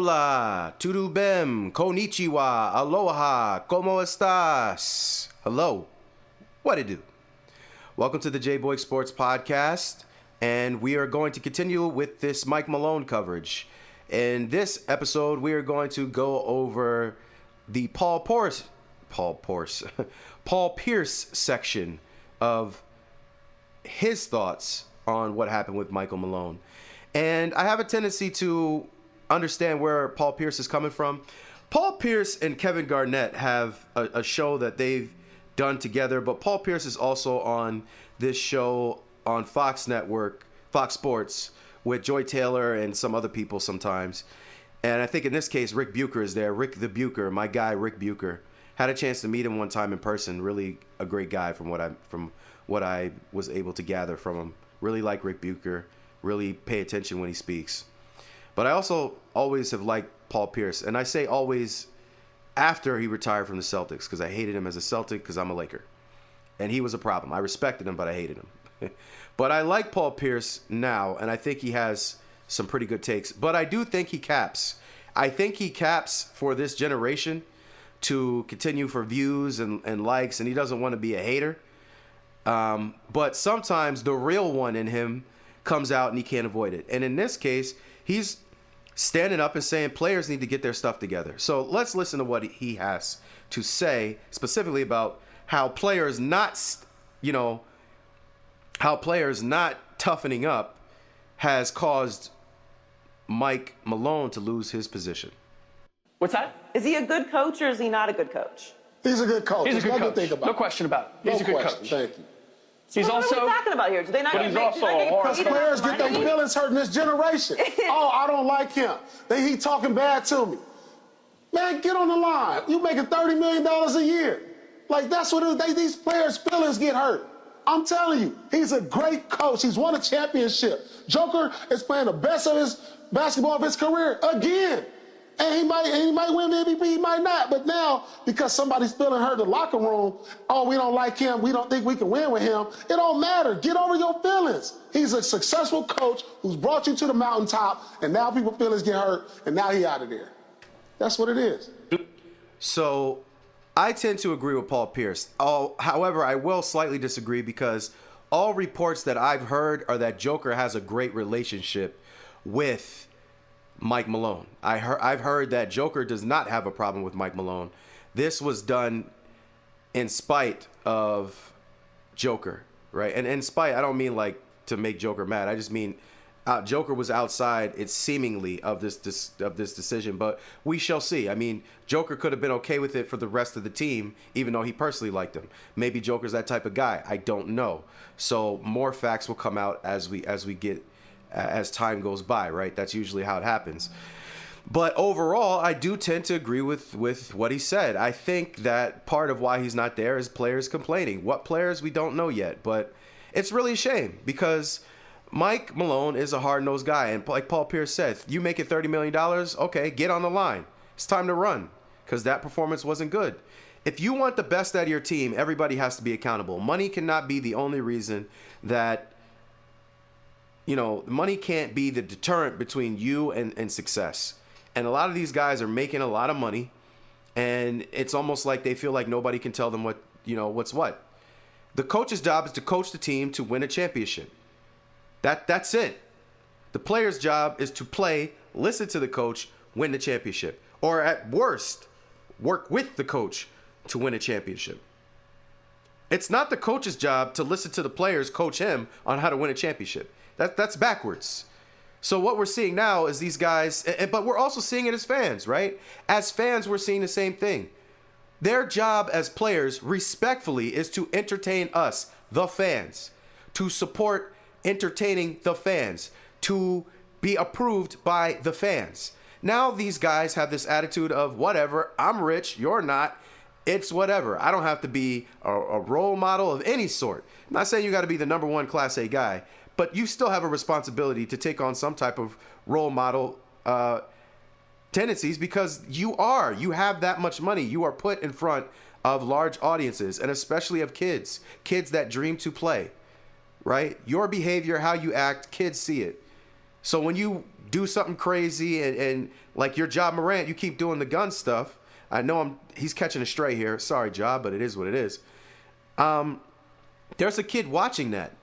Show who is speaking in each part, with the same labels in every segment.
Speaker 1: Hola, tudo bem, konnichiwa, aloha, como estas? Hello, what it do? Welcome to the J-Boy Sports Podcast, and we are going to continue with this Mike Malone coverage. In this episode, we are going to go over the Paul Pierce section of his thoughts on what happened with Michael Malone. And I have a tendency to understand where Paul Pierce is coming from. Paul Pierce and Kevin Garnett have a show that they've done together, but Paul Pierce is also on this show on Fox Network, Fox Sports, with Joy Taylor and some other people sometimes. And I think in this case, Rick Bucher is there. Rick the Bucher, my guy, Rick Bucher. Had a chance to meet him one time in person. Really a great guy from what I was able to gather from him. Really like Rick Bucher. Really pay attention when he speaks. But I also always have liked Paul Pierce. And I say always after he retired from the Celtics, because I hated him as a Celtic because I'm a Laker. And he was a problem. I respected him, but I hated him. But I like Paul Pierce now, and I think he has some pretty good takes. But I do think he caps. I think he caps for this generation to continue for views and likes, and he doesn't want to be a hater. But sometimes the real one in him comes out and he can't avoid it. And in this case, he's standing up and saying players need to get their stuff together. So let's listen to what he has to say specifically about how players not toughening up has caused Mike Malone to lose his position.
Speaker 2: What's that?
Speaker 3: Is he a good coach or is he not a good coach?
Speaker 4: He's a good coach.
Speaker 2: He's a good coach.
Speaker 4: Think about
Speaker 2: No question about it. He's a good coach.
Speaker 4: Thank you.
Speaker 2: He's
Speaker 3: What
Speaker 2: also
Speaker 3: are we talking about here? Do they not
Speaker 2: but
Speaker 3: get
Speaker 2: he's
Speaker 3: paid?
Speaker 2: also a horse.
Speaker 4: Because players get their feelings hurt in this generation. Oh, I don't like him. He talking bad to me. Man, get on the line. You making $30 million a year. Like, that's what it is. These players' feelings get hurt. I'm telling you, he's a great coach. He's won a championship. Joker is playing the best of his basketball of his career again. And he might win the MVP, he might not. But now, because somebody's feeling hurt in the locker room, oh, we don't like him, we don't think we can win with him, it don't matter. Get over your feelings. He's a successful coach who's brought you to the mountaintop, and now people's feelings get hurt, and now he out of there. That's what it is.
Speaker 1: So I tend to agree with Paul Pierce. However, I will slightly disagree because all reports that I've heard are that Joker has a great relationship with Mike Malone. I've heard that Joker does not have a problem with Mike Malone. This was done in spite of Joker, right? And in spite, I don't mean like to make Joker mad. I just mean Joker was outside, it's seemingly, of this decision, but we shall see. I mean, Joker could have been okay with it for the rest of the team, even though he personally liked him. Maybe Joker's that type of guy. I don't know. So more facts will come out as time goes by, right? That's usually how it happens. But overall, I do tend to agree with what he said. I think that part of why he's not there is players complaining. What players, we don't know yet, but it's really a shame because Mike Malone is a hard-nosed guy. And like Paul Pierce said, you make it $30 million, okay, get on the line. It's time to run because that performance wasn't good. If you want the best out of your team, everybody has to be accountable. Money cannot be the only reason that money can't be the deterrent between you and success. And a lot of these guys are making a lot of money, and it's almost like they feel like nobody can tell them what's what. The coach's job is to coach the team to win a championship. That's it. The player's job is to play, listen to the coach, win the championship. Or at worst, work with the coach to win a championship. It's not the coach's job to listen to the players coach him on how to win a championship. That's backwards. So what we're seeing now is these guys, but we're also seeing it as fans, right? As fans, we're seeing the same thing. Their job as players, respectfully, is to entertain us, the fans, to support entertaining the fans, to be approved by the fans. Now these guys have this attitude of whatever, I'm rich, you're not, it's whatever. I don't have to be a role model of any sort. I'm not saying you got to be the number one Class A guy, but you still have a responsibility to take on some type of role model tendencies because you have that much money. You are put in front of large audiences and especially of kids that dream to play, right? Your behavior, how you act, kids see it. So when you do something crazy and like your Ja Morant, you keep doing the gun stuff. I know he's catching a stray here. Sorry, Ja, but it is what it is. There's a kid watching that.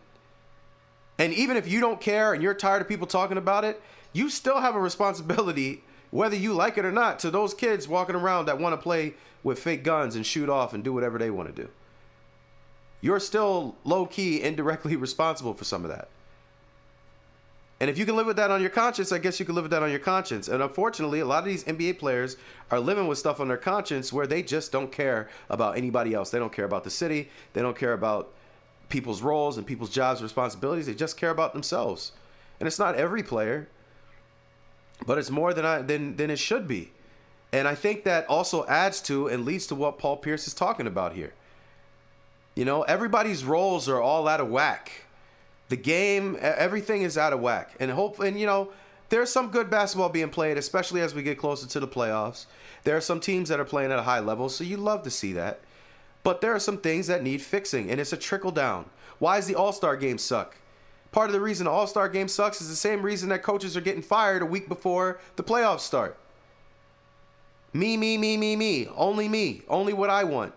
Speaker 1: And even if you don't care and you're tired of people talking about it, you still have a responsibility, whether you like it or not, to those kids walking around that want to play with fake guns and shoot off and do whatever they want to do. You're still low-key, indirectly responsible for some of that. And if you can live with that on your conscience, I guess you can live with that on your conscience. And unfortunately, a lot of these NBA players are living with stuff on their conscience where they just don't care about anybody else. They don't care about the city. They don't care about people's roles and people's jobs and responsibilities. They just care about themselves. And it's not every player, but it's more than it should be. And I think that also adds to and leads to what Paul Pierce is talking about here. You know, everybody's roles are all out of whack. The game, everything is out of whack. And you know, there's some good basketball being played, especially as we get closer to the playoffs. There are some teams that are playing at a high level, so you love to see that. But there are some things that need fixing, and it's a trickle down. Why does the All-Star game suck? Part of the reason the All-Star game sucks is the same reason that coaches are getting fired a week before the playoffs start. Me. Only me. Only what I want.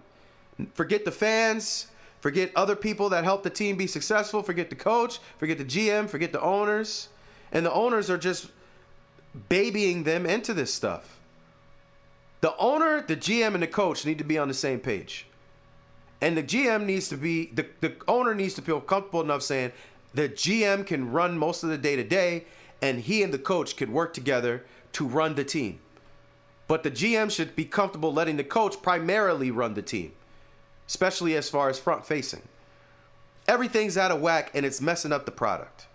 Speaker 1: Forget the fans. Forget other people that help the team be successful. Forget the coach. Forget the GM. Forget the owners. And the owners are just babying them into this stuff. The owner, the GM, and the coach need to be on the same page. And the GM needs to be, the owner needs to feel comfortable enough saying the GM can run most of the day-to-day, and he and the coach can work together to run the team. But the GM should be comfortable letting the coach primarily run the team, especially as far as front-facing. Everything's out of whack, and it's messing up the product.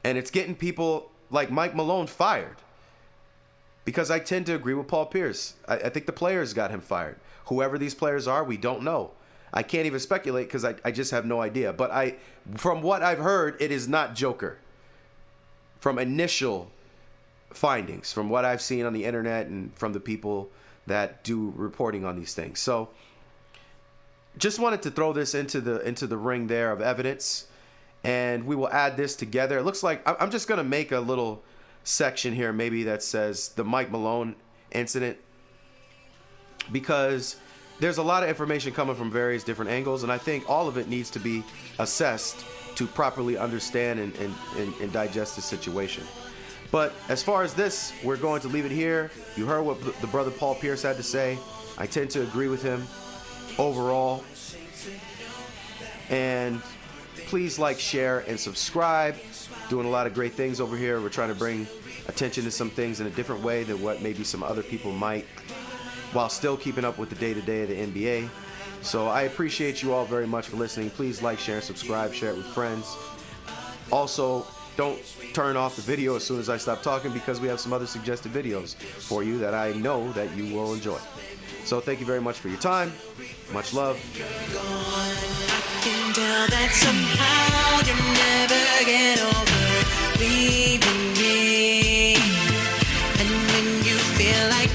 Speaker 1: And it's getting people like Mike Malone fired. Because I tend to agree with Paul Pierce. I think the players got him fired. Whoever these players are, we don't know. I can't even speculate because I just have no idea. But from what I've heard, it is not Joker. From initial findings, from what I've seen on the internet and from the people that do reporting on these things. So just wanted to throw this into the ring there of evidence, and we will add this together. It looks like I'm just going to make a little section here maybe that says the Mike Malone incident, because there's a lot of information coming from various different angles, and I think all of it needs to be assessed to properly understand and digest the situation. But as far as this, we're going to leave it here. You heard what the brother Paul Pierce had to say. I tend to agree with him overall. And please like, share, and subscribe. Doing a lot of great things over here. We're trying to bring attention to some things in a different way than what maybe some other people might, while still keeping up with the day-to-day of the NBA. So I appreciate you all very much for listening. Please like, share, and subscribe. Share it with friends. Also, don't turn off the video as soon as I stop talking, because we have some other suggested videos for you that I know that you will enjoy. So thank you very much for your time. Much love.
Speaker 5: I can tell that somehow you never get over leaving me. And when you feel like